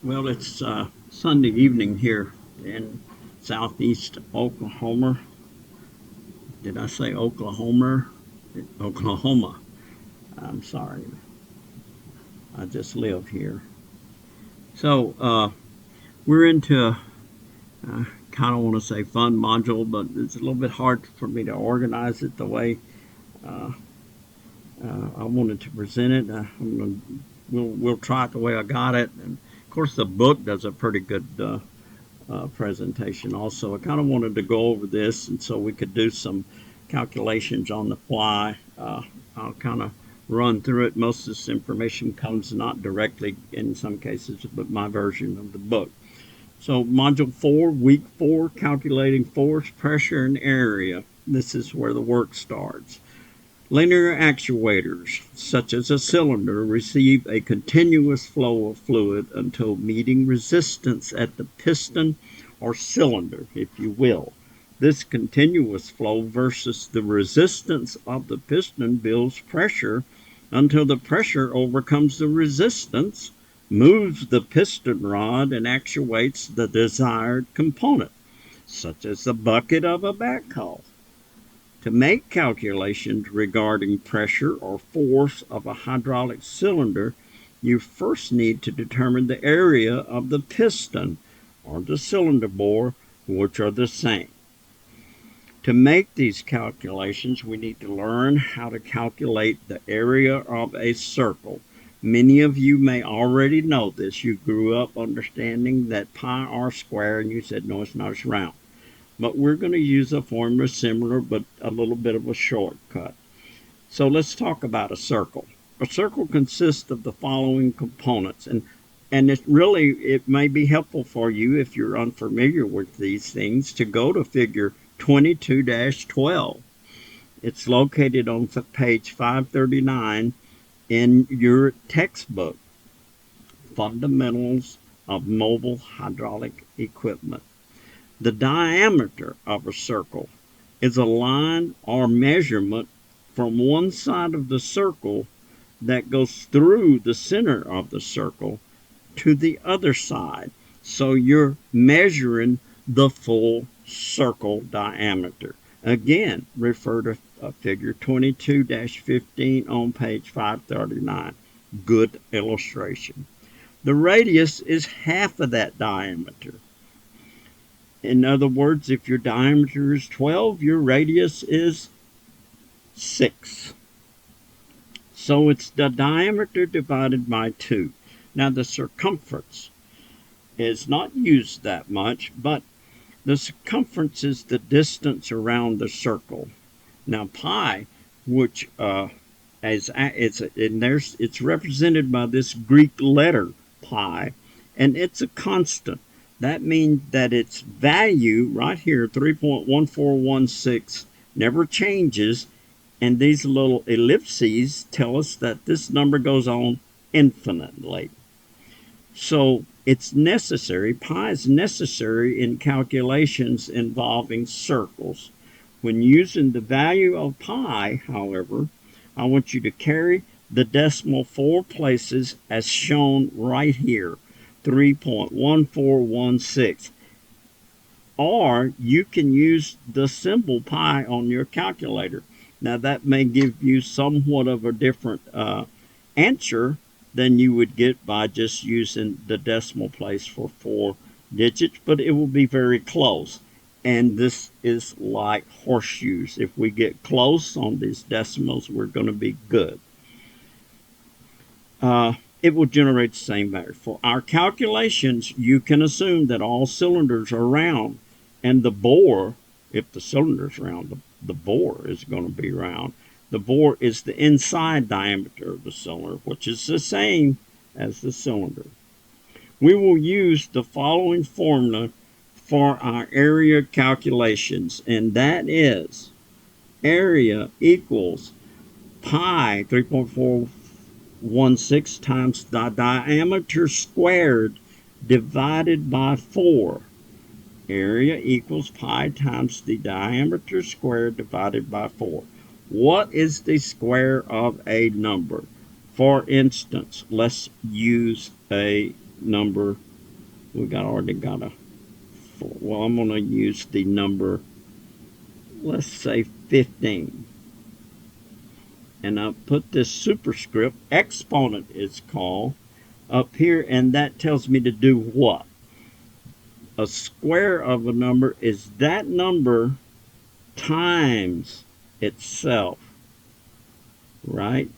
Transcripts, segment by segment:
Well, it's Sunday evening here in southeast Oklahoma. Did I say Oklahoma? Oklahoma. I'm sorry. I just live here. So we're into, kind of want to say fun module, but it's a little bit hard for me to organize it the way uh, I wanted to present it. We'll try it the way I got it. And of course, the book does a pretty good presentation also. I kind of wanted to go over this and so we could do some calculations on the fly. I'll kind of run through it. Most of this information comes not directly in some cases, but my version of the book. So Module 4, Week 4, Calculating Force, Pressure, and Area. This is where the work starts. Linear actuators, such as a cylinder, receive a continuous flow of fluid until meeting resistance at the piston or cylinder, if you will. This continuous flow versus the resistance of the piston builds pressure until the pressure overcomes the resistance, moves the piston rod, and actuates the desired component, such as the bucket of a backhoe. To make calculations regarding pressure or force of a hydraulic cylinder, you first need to determine the area of the piston or the cylinder bore, which are the same. To make these calculations, we need to learn how to calculate the area of a circle. Many of you may already know this. You grew up understanding that pi r squared, and you said, no, it's not, it's round. But we're going to use a formula similar, but a little bit of a shortcut. So let's talk about a circle. A circle consists of the following components, and it may be helpful for you if you're unfamiliar with these things to go to figure 22-12. It's located on page 539 in your textbook, Fundamentals of Mobile Hydraulic Equipment. The diameter of a circle is a line or measurement from one side of the circle that goes through the center of the circle to the other side. So you're measuring the full circle diameter. Again, refer to figure 22-15 on page 539. Good illustration. The radius is half of that diameter. In other words, if your diameter is 12, your radius is 6. So it's the diameter divided by 2. Now the circumference is not used that much, but the circumference is the distance around the circle. Now pi, which it's represented by this Greek letter pi, and it's a constant. That means that its value right here, 3.1416, never changes. And these little ellipses tell us that this number goes on infinitely. So it's necessary, pi is necessary in calculations involving circles. When using the value of pi, however, I want you to carry the decimal 4 places as shown right here. 3.1416. Or you can use the symbol pi on your calculator. Now that may give you somewhat of a different answer than you would get by just using the decimal place for 4 digits, but it will be very close. And this is like horseshoes. If we get close on these decimals, we're going to be good. It will generate the same value. For our calculations, you can assume that all cylinders are round, and the bore, if the cylinder is round, the bore is going to be round. The bore is the inside diameter of the cylinder, which is the same as the cylinder. We will use the following formula for our area calculations, and that is area equals pi 3.416 times the diameter squared divided by 4. Area equals pi times the diameter squared divided by 4. What is the square of a number? For instance, let's use a number already got a 4. Well, I'm going to use the number, let's say 15. And I'll put this superscript, exponent is called, up here, and that tells me to do what? A square of a number is that number times itself, right?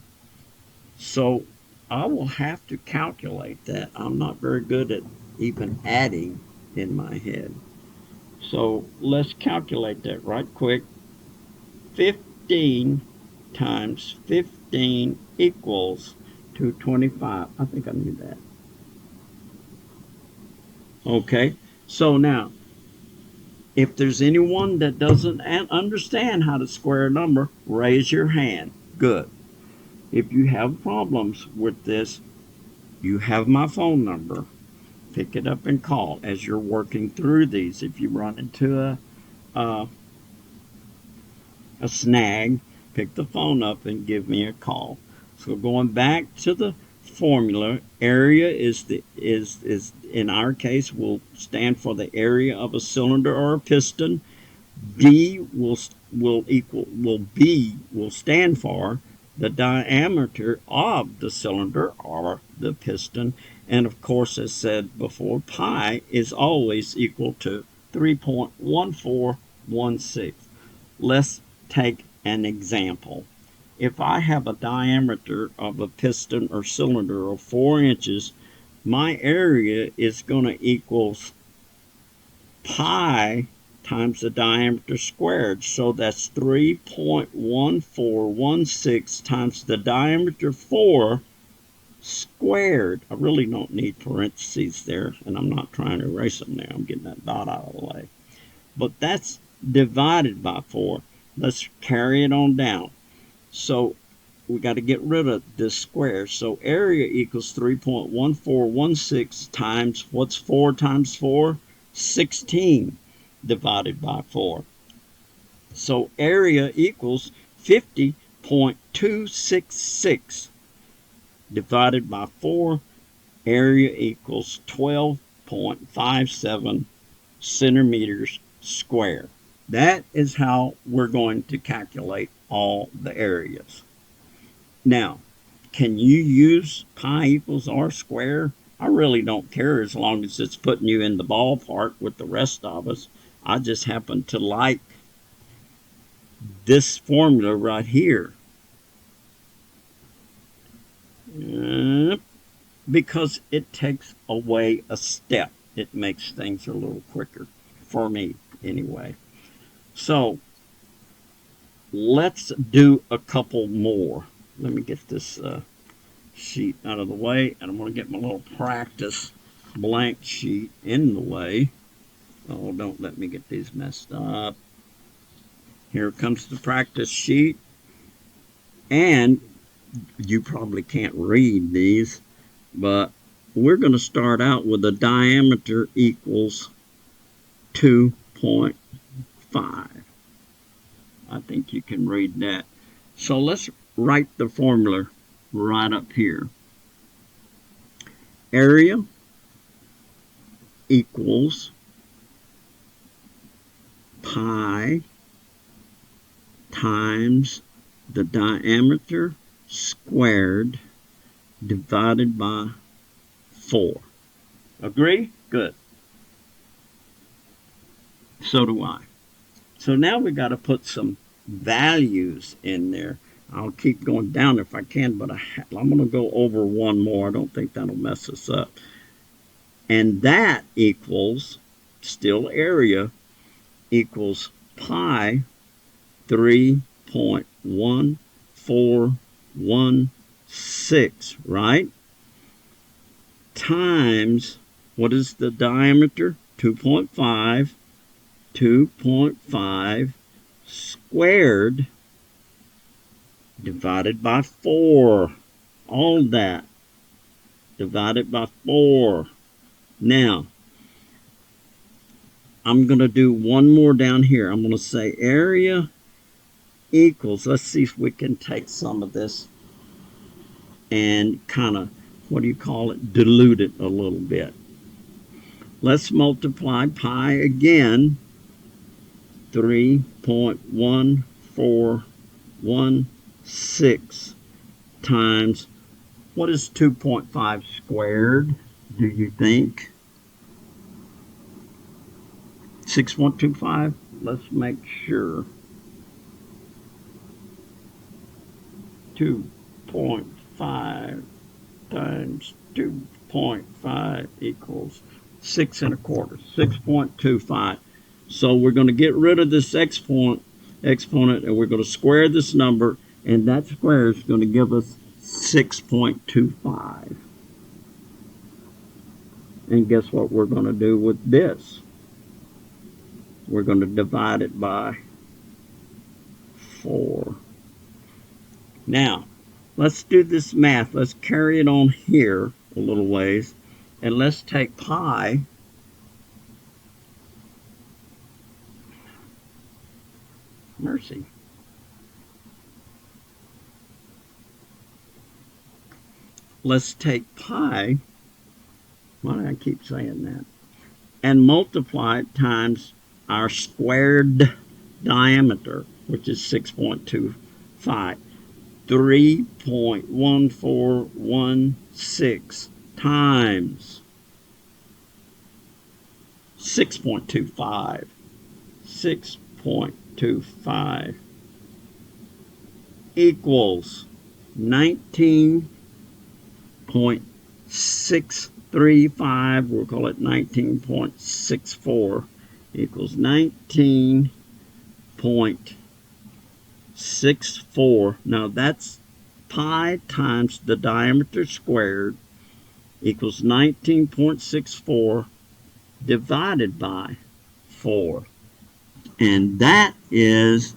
So I will have to calculate that. I'm not very good at even adding in my head. So let's calculate that right quick. 15 times 15 equals 225. I think I knew that. Okay, so now, if there's anyone that doesn't understand how to square a number, raise your hand. Good. If you have problems with this, you have my phone number. Pick it up and call as you're working through these. If you run into a snag, pick the phone up and give me a call. So going back to the formula, area is in our case will stand for the area of a cylinder or a piston. D will stand for the diameter of the cylinder or the piston. And of course, as said before, pi is always equal to 3.1416. Let's take an example. If I have a diameter of a piston or cylinder of 4 inches, my area is going to equal pi times the diameter squared. So that's 3.1416 times the diameter 4 squared. I really don't need parentheses there, and I'm not trying to erase them there. I'm getting that dot out of the way. But that's divided by 4. Let's carry it on down. So we got to get rid of this square. So area equals 3.1416 times, what's 4 times 4? 16 divided by 4. So area equals 50.266 divided by 4. Area equals 12.57 centimeters square. That is how we're going to calculate all the areas. Now, can you use pi equals r squared? I really don't care as long as it's putting you in the ballpark with the rest of us. I just happen to like this formula right here. Because it takes away a step. It makes things a little quicker, for me anyway. So let's do a couple more. Let me get this sheet out of the way, and I'm going to get my little practice blank sheet in the way. Oh, don't let me get these messed up. Here comes the practice sheet, and you probably can't read these, but we're going to start out with a diameter equals 2.5. I think you can read that. So let's write the formula right up here. Area equals pi times the diameter squared divided by 4. Agree? Good. So do I. So now we got to put some values in there. I'll keep going down if I can, but I'm going to go over one more. I don't think that'll mess us up. And that equals, still area, equals pi 3.1416, right? Times, what is the diameter? 2.5. 2.5 squared divided by 4. All that divided by 4. Now, I'm going to do one more down here. I'm going to say area equals, let's see if we can take some of this and kind of, what do you call it, dilute it a little bit. Let's multiply pi again. 3.1416 times, what is 2.5 squared, do you think? 6.25? Let's make sure. 2.5 times 2.5 equals 6.25, 6.25. So we're going to get rid of this exponent, and we're going to square this number, and that square is going to give us 6.25. And guess what we're going to do with this? We're going to divide it by 4. Now, let's do this math. Let's carry it on here a little ways, and let's take pi mercy. Let's take pi, why do I keep saying that, and multiply it times our squared diameter, which is 6.25. 3.1416 times 6.25. 6.25 equals 19.635. We'll call it 19.64 equals 19.64. Now that's pi times the diameter squared equals 19.64 divided by 4. And that is,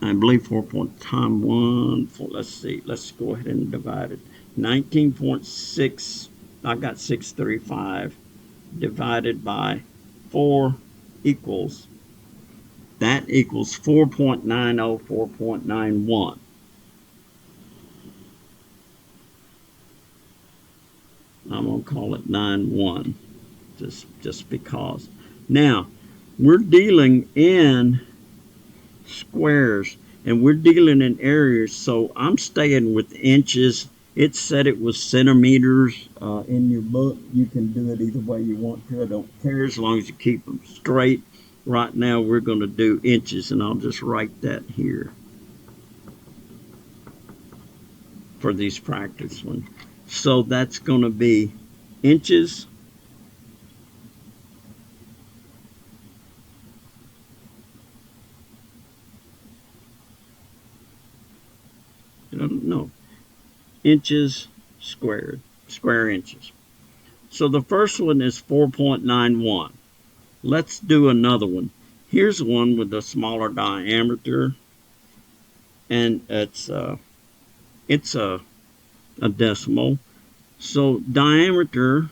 I believe, 4 times 1. 4, let's see. Let's go ahead and divide it. 19.6, I got 635 divided by 4 equals, that equals 4.90, 4.91. I'm going to call it 91 just because. Now, we're dealing in squares and we're dealing in areas, so I'm staying with inches. It said it was centimeters in your book. You can do it either way you want to. I don't care as long as you keep them straight. Right now we're going to do inches, and I'll just write that here for these practice ones. So that's going to be inches inches squared, square inches. So the first one is 4.91. Let's do another one. Here's one with a smaller diameter, and it's a decimal. So diameter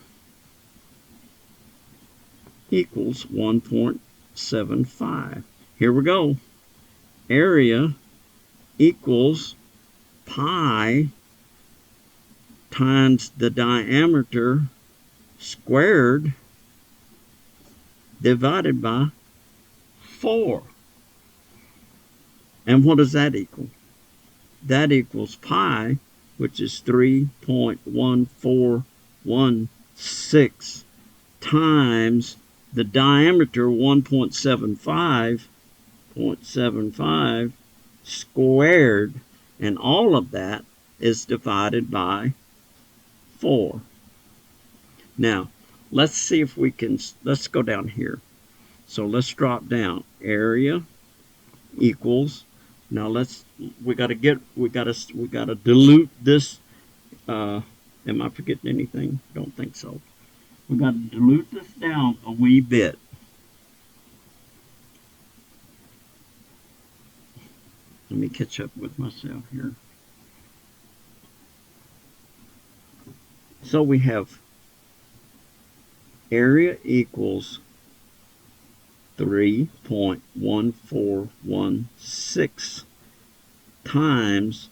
equals 1.75. Here we go. Area equals pi times the diameter squared divided by 4. And what does that equal? That equals pi, which is 3.1416 times the diameter 1.75 squared, and all of that is divided by 4. Now, let's see if we can, let's go down here. So let's drop down. Area equals, now we gotta dilute this. Am I forgetting anything? Don't think so. We gotta dilute this down a wee bit. Let me catch up with myself here. So we have area equals 3.1416 times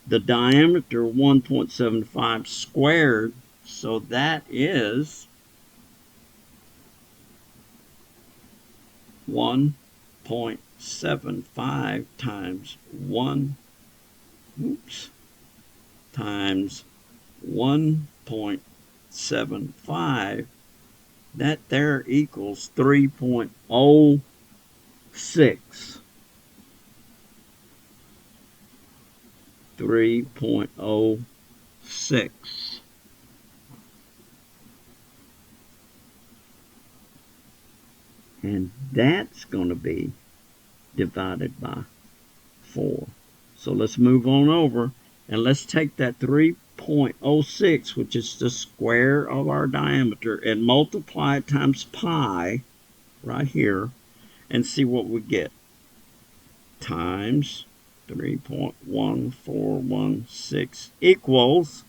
the diameter 1.75 squared. So that is 1.75 times 1, times 1.75, that there equals 3.06. 3.06. And that's going to be divided by 4. So let's move on over and let's take that 3.06, which is the square of our diameter, and multiply it times pi right here and see what we get. Times 3.1416 equals,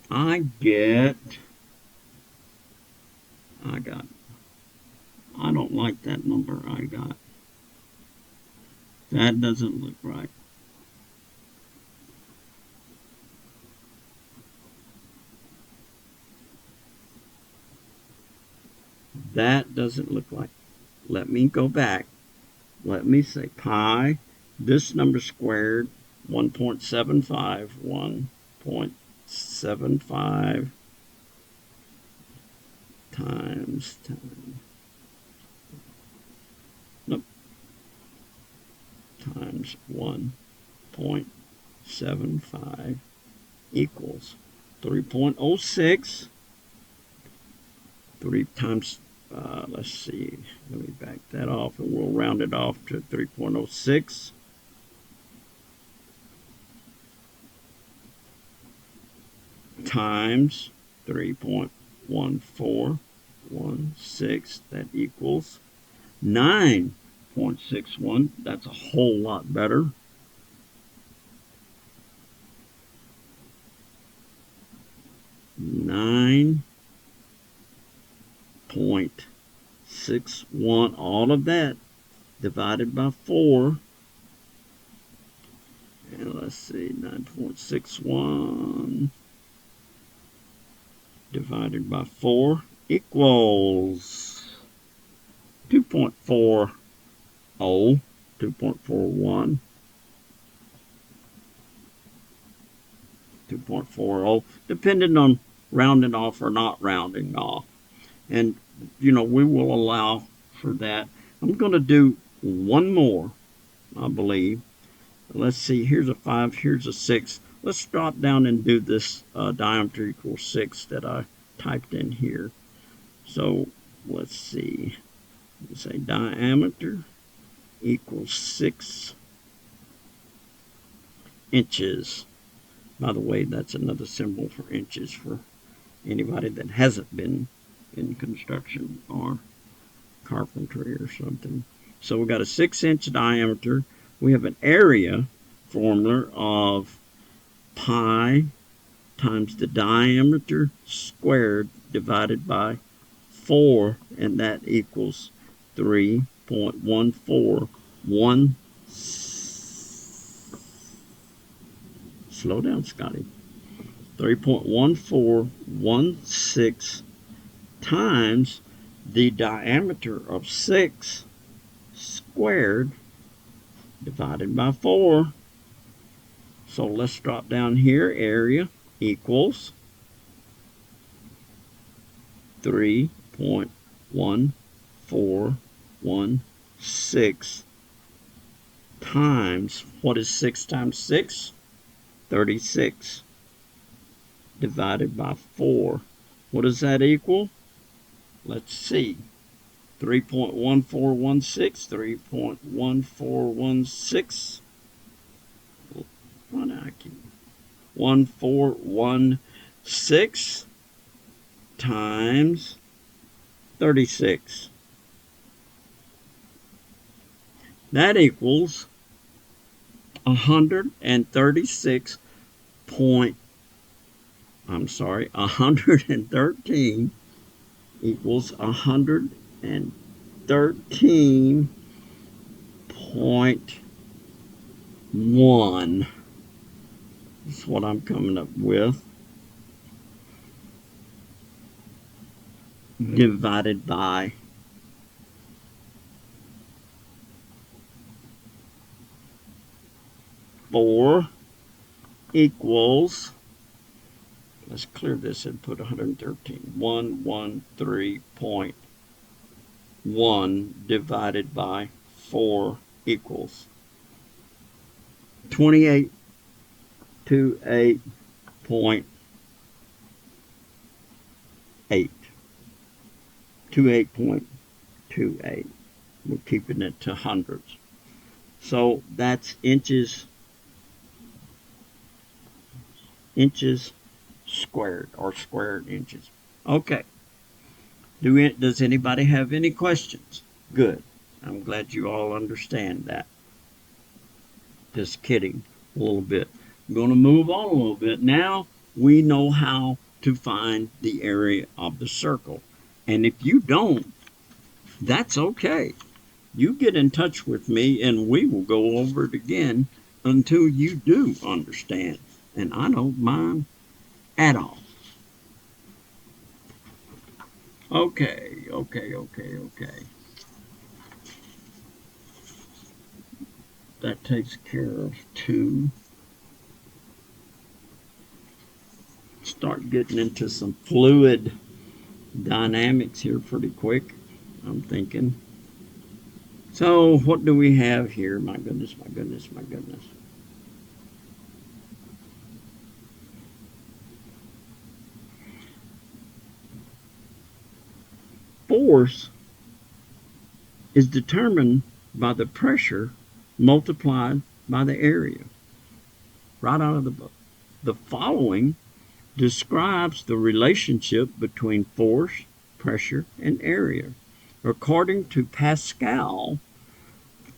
I don't like that number I got. That doesn't look right. That doesn't look like. Let me go back. Let me say pi, this number squared, 1.75, 1.75 times 10. Nope. Times 1.75 equals 3.06. 3 times, let's see, let me back that off and we'll round it off to 3.06. Times 3.1416, that equals 9.61. That's a whole lot better. Nine 0.61, all of that divided by 4. And let's see, 9.61 divided by 4 equals 2.40, 2.41, 2.40, depending on rounding off or not rounding off. And, you know, we will allow for that. I'm going to do one more, I believe. Let's see, here's a 5, here's a 6. Let's drop down and do this diameter equals 6 that I typed in here. So, let's see. Let's say diameter equals 6 inches. By the way, that's another symbol for inches for anybody that hasn't been in construction or carpentry or something. So we've got a 6-inch diameter. We have an area formula of pi times the diameter squared divided by 4, and that equals 3.141. Slow down, Scotty. 3.1416 times the diameter of 6 squared divided by 4. So let's drop down here. Area equals 3.1416 times, what is 6 times 6? 36 divided by 4. What does that equal? Let's see. 3.1416, 3.1416. 1416 times 36. That equals 136 point, 113 equals 113.1. That's what I'm coming up with. Divided by 4 equals, let's clear this and put 113. 113.1 divided by 4 equals 2828.8. 28.28. We're keeping it to hundreds. So that's inches squared, or squared inches. Okay. Does anybody have any questions? Good. I'm glad you all understand that. Just kidding a little bit. I'm going to move on a little bit. Now we know how to find the area of the circle. And if you don't, that's okay. You get in touch with me and we will go over it again until you do understand. And I don't mind at all. Okay. That takes care of 2. Start getting into some fluid dynamics here pretty quick, I'm thinking. So what do we have here? My goodness. Force is determined by the pressure multiplied by the area. Right out of the book. The following describes the relationship between force, pressure, and area. According to Pascal,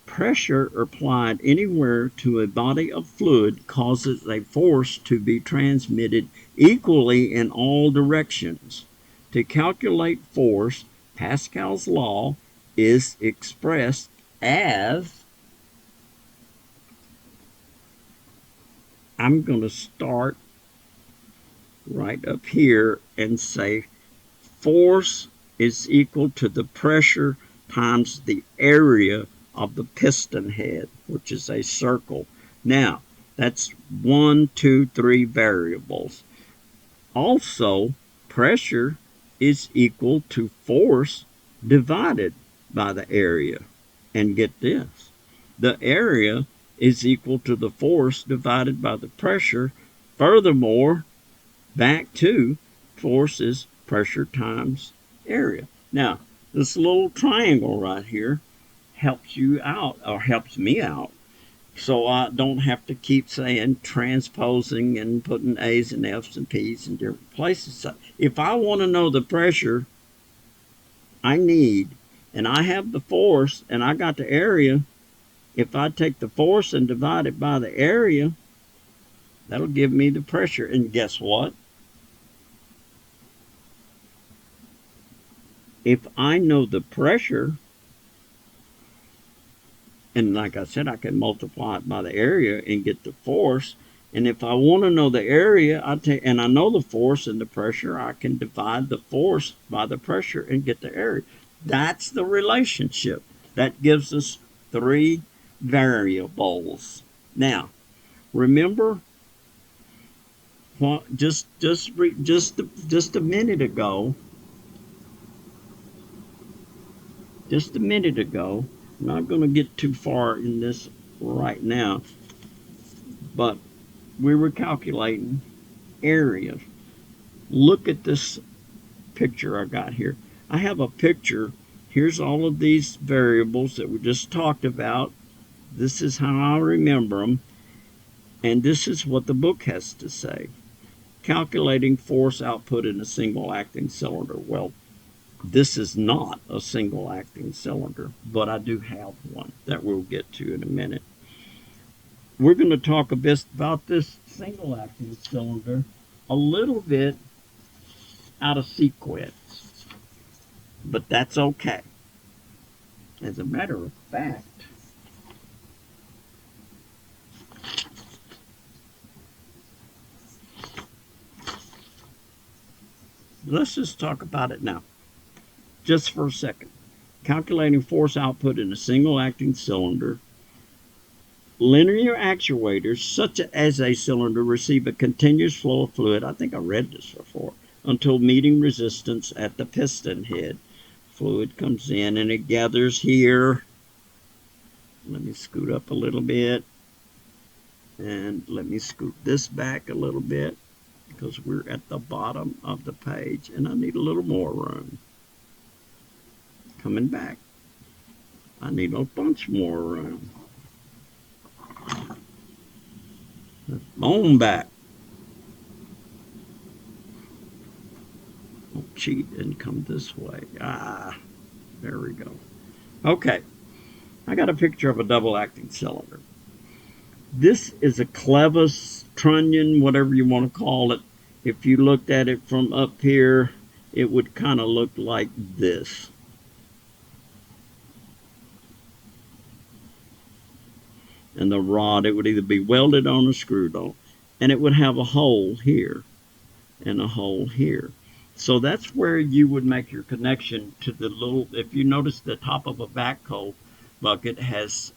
pressure applied anywhere to a body of fluid causes a force to be transmitted equally in all directions. To calculate force, Pascal's law is expressed as, I'm going to start right up here and say force is equal to the pressure times the area of the piston head, which is a circle. Now, that's 1, 2, 3 variables. Also, pressure is equal to force divided by the area. And get this, the area is equal to the force divided by the pressure. Furthermore, back to force is pressure times area. Now, this little triangle right here helps you out, or helps me out, so I don't have to keep saying transposing and putting A's and F's and P's in different places. So if I want to know the pressure I need, and I have the force, and I got the area, if I take the force and divide it by the area, that'll give me the pressure. And guess what? If I know the pressure, and like I said, I can multiply it by the area and get the force. And if I want to know the area, and I know the force and the pressure, I can divide the force by the pressure and get the area. That's the relationship. That gives us 3 variables. Now, remember what just a minute ago. I'm not going to get too far in this right now, but we were calculating areas. Look at this picture I got here. I have a picture. Here's all of these variables that we just talked about. This is how I remember them. And this is what the book has to say. Calculating force output in a single acting cylinder. Well, this is not a single acting cylinder, but I do have one that we'll get to in a minute. We're going to talk a bit about this single acting cylinder a little bit out of sequence, but that's okay. As a matter of fact, let's just talk about it now, just for a second. Calculating force output in a single acting cylinder. Linear actuators, such as a cylinder, receive a continuous flow of fluid. I think I read this before. Until meeting resistance at the piston head. Fluid comes in and it gathers here. Let me scoot up a little bit. And let me scoot this back a little bit because we're at the bottom of the page and I need a little more room. Coming back. I need a bunch more room. On back. Don't cheat and come this way. There we go. Okay. I got a picture of a double acting cylinder. This is a clevis, trunnion, whatever you want to call it. If you looked at it from up here, it would kind of look like this. And the rod, it would either be welded on or screwed on. And it would have a hole here and a hole here. So that's where you would make your connection to the little, if you notice the top of a backhoe bucket has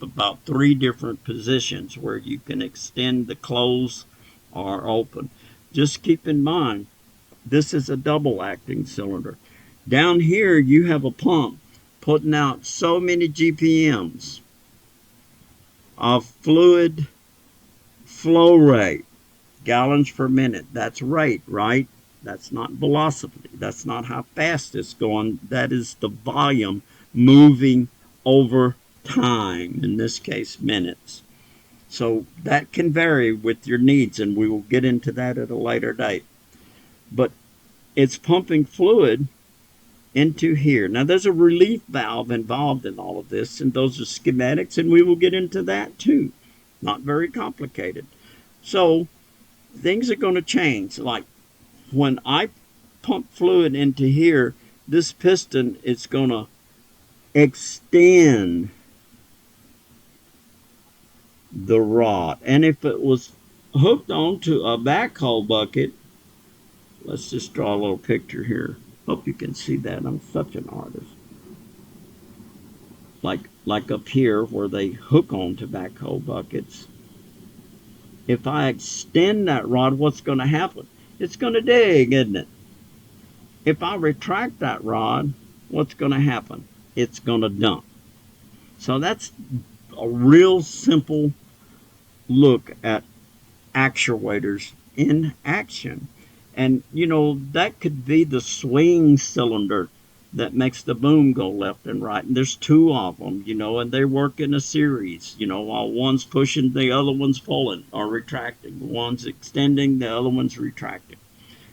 about 3 different positions where you can extend the close or open. Just keep in mind, this is a double acting cylinder. Down here you have a pump putting out so many GPMs of fluid flow rate, gallons per minute. That's rate, right? That's not velocity. That's not how fast it's going. That is the volume moving over time, in this case minutes. So that can vary with your needs, and we will get into that at a later date. But it's pumping fluid into here. Now there's a relief valve involved in all of this, and those are schematics, and we will get into that too. Not very complicated. So things are going to change. Like when I pump fluid into here, this piston is going to extend the rod. And if it was hooked onto a backhoe bucket, let's just draw a little picture here. Hope you can see that. I'm such an artist. Like up here where they hook onto backhoe buckets. If I extend that rod, what's going to happen? It's going to dig, isn't it? If I retract that rod, what's going to happen? It's going to dump. So that's a real simple look at actuators in action. And, you know, that could be the swing cylinder that makes the boom go left and right. And there's 2 of them, you know, and they work in a series, you know, while one's pushing, the other one's pulling or retracting. One's extending, the other one's retracting.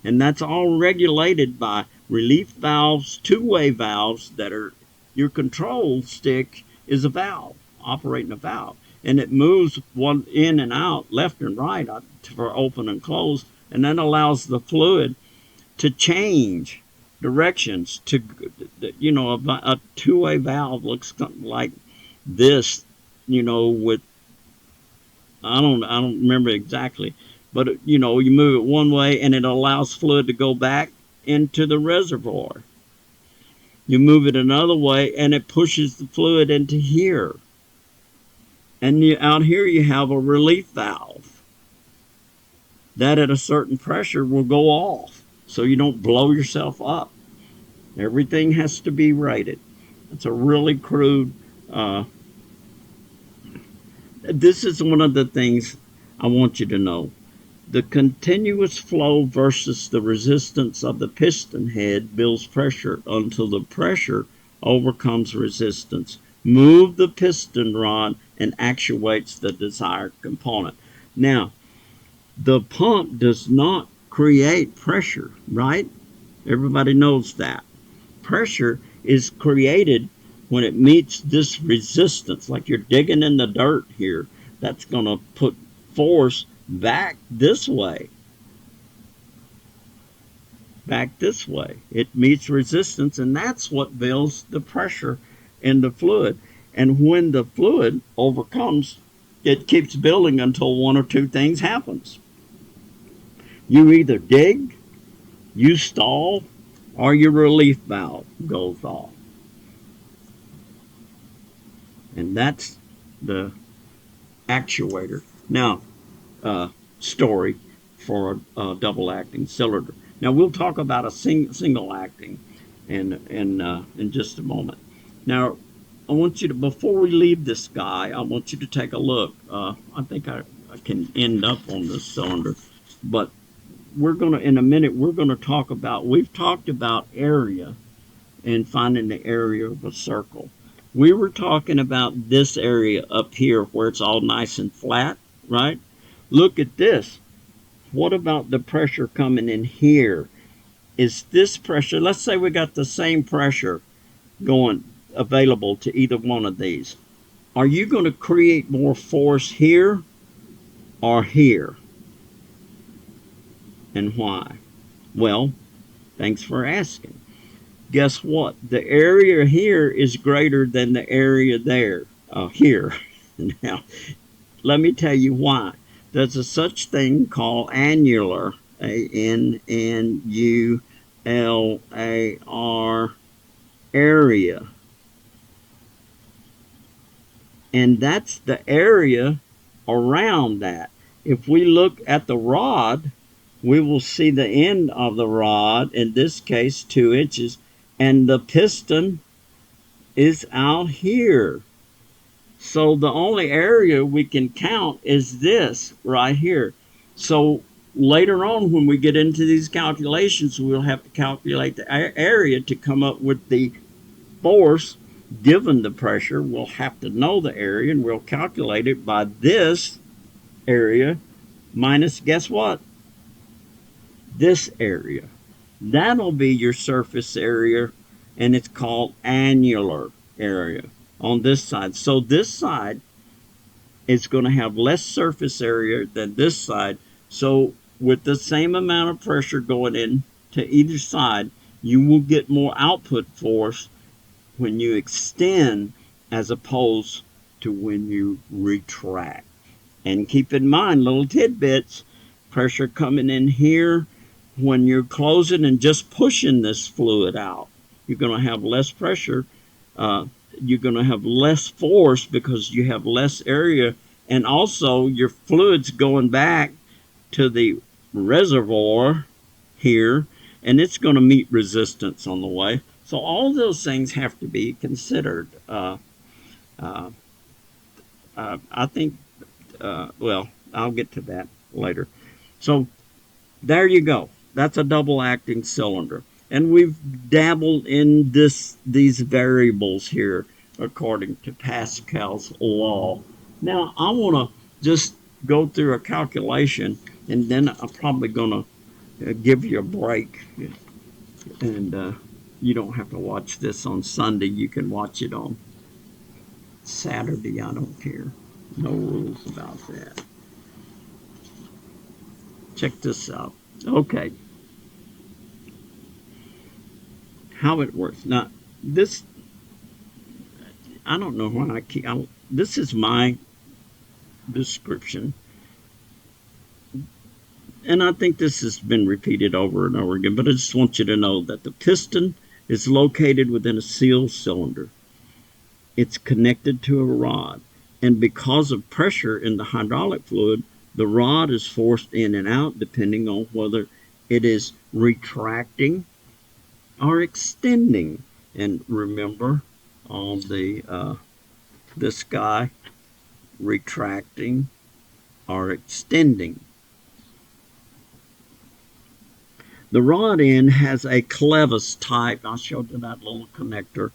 And that's all regulated by relief valves, 2-way valves that are, your control stick is a valve, operating a valve. And it moves one in and out, left and right for open and close, and then allows the fluid to change directions to, you know, a 2-way valve looks something like this, you know, with, I don't remember exactly, but, you know, you move it one way and it allows fluid to go back into the reservoir. You move it another way and it pushes the fluid into here. And out here you have a relief valve that at a certain pressure will go off so you don't blow yourself up. Everything has to be rated. It's a really crude, this is one of the things I want you to know. The continuous flow versus the resistance of the piston head builds pressure until the pressure overcomes resistance. Move the piston rod and actuates the desired component. Now, the pump does not create pressure, right? Everybody knows that. Pressure is created when it meets this resistance, like you're digging in the dirt here. That's going to put force back this way. Back this way. It meets resistance, and that's what builds the pressure in the fluid. And when the fluid overcomes, it keeps building until 1 or 2 things happens. You either dig, you stall, or your relief valve goes off. And that's the actuator. Now, story for a double acting cylinder. Now we'll talk about a single acting in just a moment. Now I want you to, before we leave this guy, I want you to take a look. I think I can end up on this cylinder, but we're gonna, in a minute, we're gonna talk about, we've talked about area and finding the area of a circle. We were talking about this area up here where it's all nice and flat, right? Look at this. What about the pressure coming in here? Is this pressure, let's say we got the same pressure going available to either one of these. Are you going to create more force here or here? And why? Well, thanks for asking. Guess what? The area here is greater than the area there, here. Now, let me tell you why. There's a such thing called annular, A-N-N-U-L-A-R, area. And that's the area around that. If we look at the rod, we will see the end of the rod, in this case 2 inches, and the piston is out here. So the only area we can count is this right here. So later on, when we get into these calculations, we'll have to calculate the area to come up with the force given the pressure. We'll have to know the area, and we'll calculate it by this area minus, guess what? This area. That'll be your surface area, and it's called annular area on this side. So this side is going to have less surface area than this side. So with the same amount of pressure going in to either side, you will get more output force when you extend as opposed to when you retract. And keep in mind, little tidbits, pressure coming in here when you're closing and just pushing this fluid out. You're going to have less pressure. You're going to have less force because you have less area. And also your fluid's going back to the reservoir here, and it's going to meet resistance on the way. So all those things have to be considered. I think, well, I'll get to that later. So there you go. That's a double acting cylinder. And we've dabbled in these variables here according to Pascal's law. Now I want to just go through a calculation, and then I'm probably going to give you a break. And you don't have to watch this on Sunday. You can watch it on Saturday. I don't care. No rules about that. Check this out. Okay. How it works. Now, this, I don't know why this is my description. And I think this has been repeated over and over again, but I just want you to know that the piston is located within a sealed cylinder. It's connected to a rod. And because of pressure in the hydraulic fluid, the rod is forced in and out depending on whether it is retracting or extending. And remember on this guy, retracting or extending. The rod end has a clevis type. I showed you that little connector.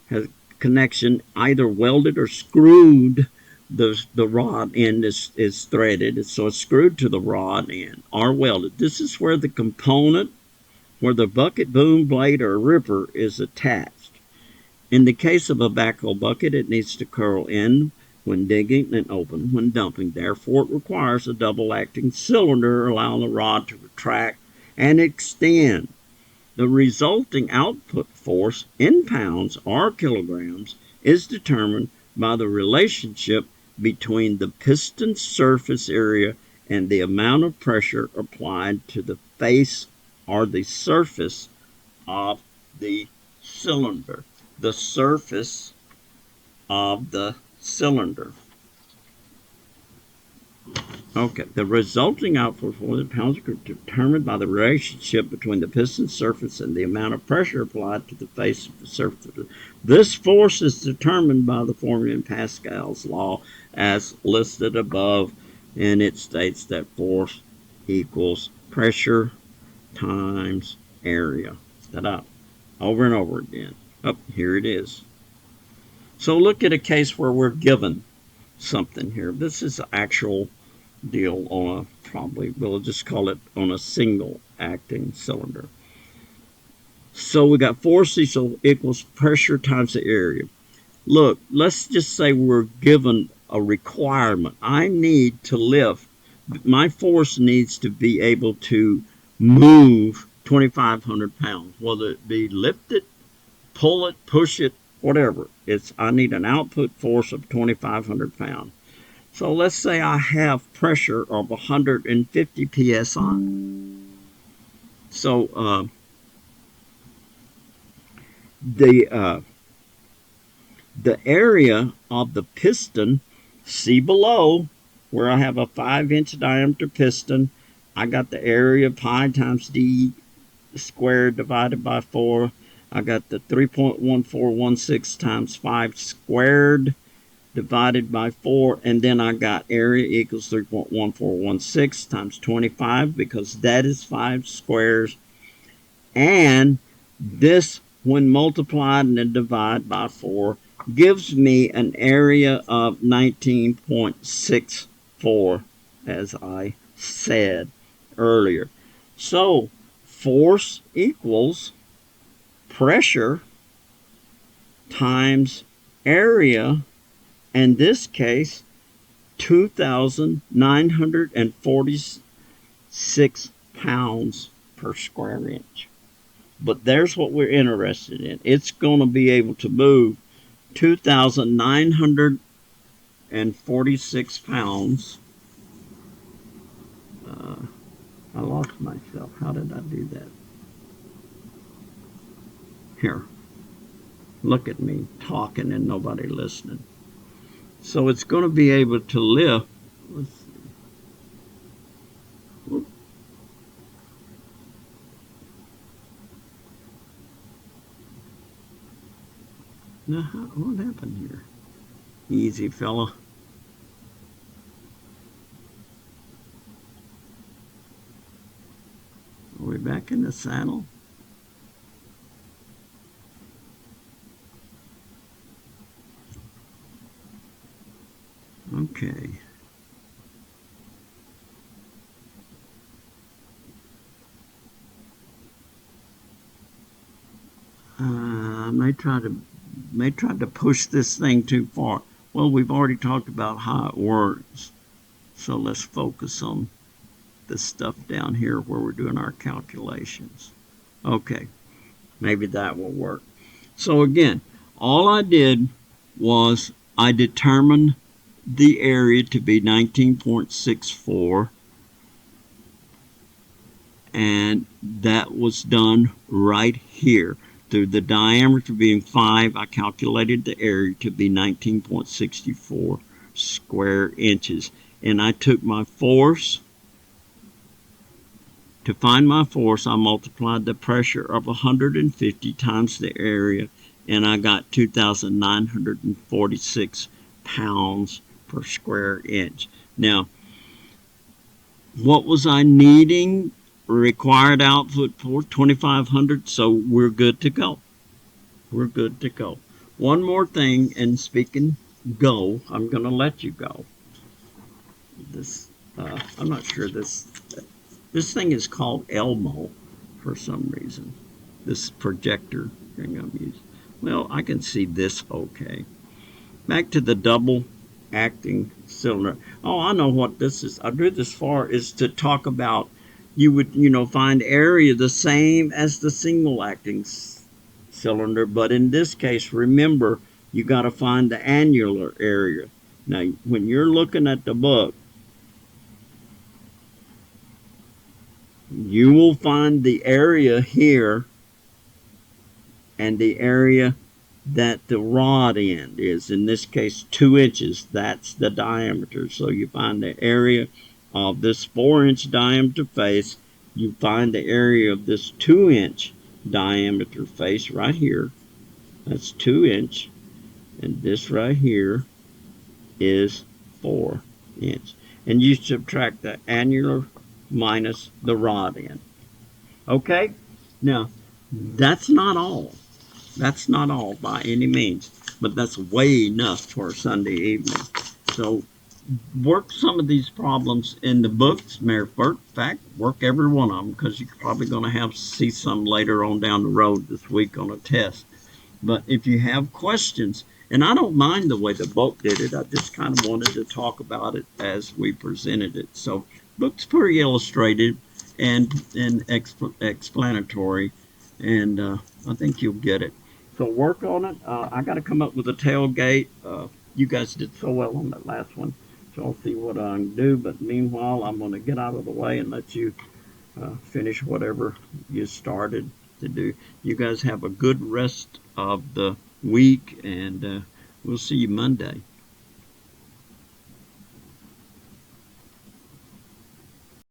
Has connection either welded or screwed. The rod end is threaded, so it's screwed to the rod end or welded. This is where the component, where the bucket, boom, blade, or ripper is attached. In the case of a backhoe bucket, it needs to curl in when digging and open when dumping. Therefore, it requires a double-acting cylinder, allowing the rod to retract and extend. The resulting output force in pounds or kilograms is determined by the relationship between the piston surface area and the amount of pressure applied to the face or the surface of the cylinder. The surface of the cylinder. Okay, the resulting output for the pounds are determined by the relationship between the piston surface and the amount of pressure applied to the face of the surface. This force is determined by the formula in Pascal's law as listed above, and it states that force equals pressure times area. Ta-da. Over and over again. Oh, here it is. So look at a case where we're given something here. This is actual deal on a, probably we'll just call it on a single acting cylinder. So we got force equals pressure times the area. Look, let's just say we're given a requirement. I need to lift. My force needs to be able to move 2,500 pounds, whether it be lift it, pull it, push it, whatever. I need an output force of 2,500 pounds. So let's say I have pressure of 150 psi. So the area of the piston, see below, where I have a 5-inch diameter piston, I got the area pi times d squared divided by 4. I got the 3.1416 times 5 squared divided by 4, and then I got area equals 3.1416 times 25, because that is 5 squares, and this, when multiplied and then divided by 4, gives me an area of 19.64, as I said earlier. So force equals pressure times area, in this case 2,946 pounds per square inch. But there's what we're interested in. It's going to be able to move 2,946 pounds. I lost myself. How did I do that? Here. Look at me talking and nobody listening. So it's going to be able to lift. Let's see. Whoop. Now, what happened here? Easy, fella. Are we back in the saddle? Okay. I may try to push this thing too far. Well, we've already talked about how it works. So let's focus on this stuff down here where we're doing our calculations. Okay, maybe that will work. So again, all I did was I determined the area to be 19.64, and that was done right here. Through the diameter being 5, I calculated the area to be 19.64 square inches. And I took my force. To find my force, I multiplied the pressure of 150 times the area, and I got 2,946 pounds per square inch. Now, what was I needing? Required output for 2,500, so we're good to go. We're good to go. One more thing, and speaking go, I'm going to let you go. I'm not sure this thing is called Elmo for some reason. This projector thing I'm using. Well, I can see this okay. Back to the double acting cylinder. Oh, I know what this is. I drew this far is to talk about you would, find area the same as the single acting cylinder, but in this case, remember, you got to find the annular area. Now, when you're looking at the book, you will find the area here and the area that the rod end is. In this case, 2 inches. That's the diameter. So you find the area of this 4-inch diameter face. You find the area of this 2-inch diameter face right here. That's 2 inch. And this right here is 4 inch. And you subtract the annular minus the rod end. Okay? Now, that's not all. That's not all by any means, but that's way enough for a Sunday evening. So work some of these problems in the books, matter of fact, work every one of them, because you're probably going to have see some later on down the road this week on a test. But if you have questions, and I don't mind the way the book did it, I just kind of wanted to talk about it as we presented it. So book's pretty illustrated and explanatory, and I think you'll get it. So work on it. I got to come up with a tailgate. You guys did so well on that last one, so I'll see what I can do. But meanwhile, I'm going to get out of the way and let you finish whatever you started to do. You guys have a good rest of the week, and we'll see you Monday.